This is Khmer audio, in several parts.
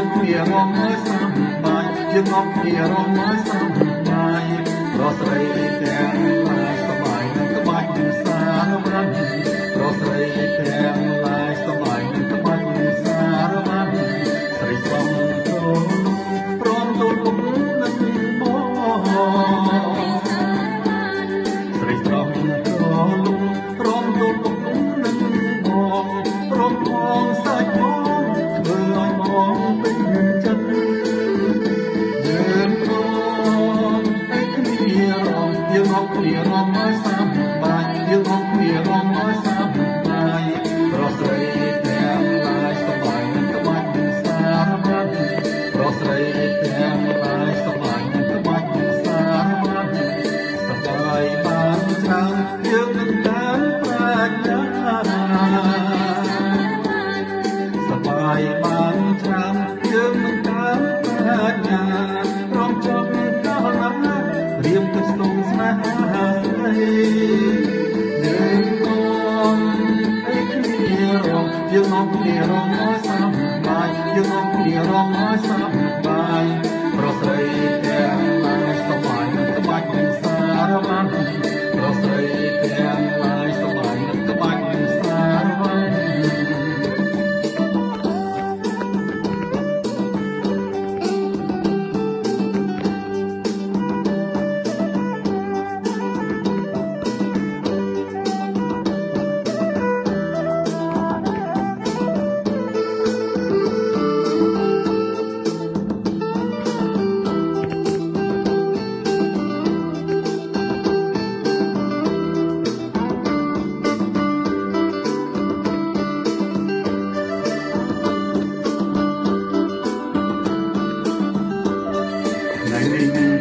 ងគ្នារំឲ្យសំបាយយើងងគ្នារំឲ្យសំបាយរស់ស្រីទាំងឡាយសបាយនឹងក្បាច់សារបានរស់ស្រីទាំងឡាយសបាយនឹងក្បាច់សារបានស្រីសំចូលព្រមទូលគុំនឹងបងស្រីសំចូលព្រមទូលគុំនឹងបងព្រមផងសាច់បងធ្វើឲ្យបងពេញចិត្តយើងផងឲ្យគ្នារំយើងអត់គ្នារំឲ្យសំបាយយើងអត់គ្នារំឲ្យសំបាយរស់ស្រីទាំងឡាយសបាយនឹងក្បាច់សារបានរស់ស្រីទាំងឡាយសបាយនឹងក្បាច់សារបានសបាយបានច្រើនយើងនឹងតាមប្រាជ្ញាសបាយបានច្រើនយើងនឹងតាមប្រាជ្ញាព្រមចប់ដល់ណារៀមទឹកស្ទងស្នេហាស្រីយើងអងឲ្យគ្នារំយើងអងគ្នារំឲ្យសំបាយយើងអងគ្នារំឲ្យសំបាយប្រស្រីទាំងឡាយសបាយនឹងក្បាច់សារបានប្រស្រីទាំងឡាយសបាយនឹងក្បាច់សារបាន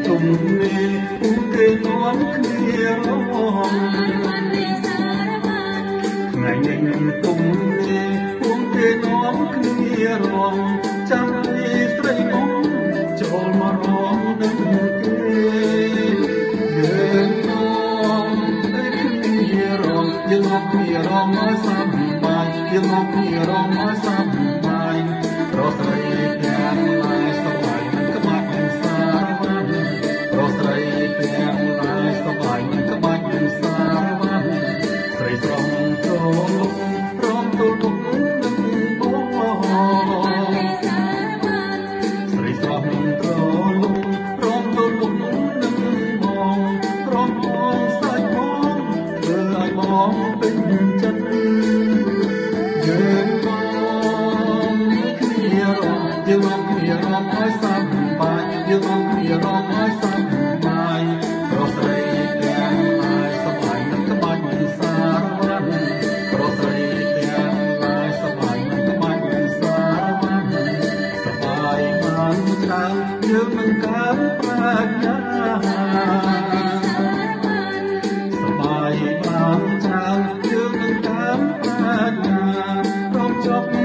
ទុំនេះពុំគេនាំគ្នារងថ្ងៃនេះទុំនេះពុំគេនាំគ្នារងចាំឲ្យស្រីមកចូលមករងនឹងគេយើងនាំឲ្យគ្នារងយើងអត់គ្នារងឲ្យសំបាយយើងអត់គ្នារងឲ្យសំបាយរស់ស្រីទាំងឡាយសបាយនឹងក្បាច់សារបានរស់ស្រីទាំងឡាយសបាយនឹងក្បាច់សារបានស្រីស្រស់ចូលព្រមទូលគុំនឹងបងស្រីស្រស់ចូលព្រមទូលគុំនឹងបងព្រមផងសាច់បងធ្វើឲ្យបងពេញចិត្តយើងបងគ្នារំយើងអងគ្នារំឲ្យសំបាយយើងអងគ្នារំឲ្យសំបាយរស់ស្រីទាំងឡាយសបាយនឹងក្បាច់សារបានរស់ស្រីទាំងឡាយសបាយនឹងក្បាច់សារបានសបាយបានច្រើនយើងនឹងកើនប្រាជ្ញាសបាយបានច្រើនយើងនឹងកើនប្រាជ្ញាព្រមចប់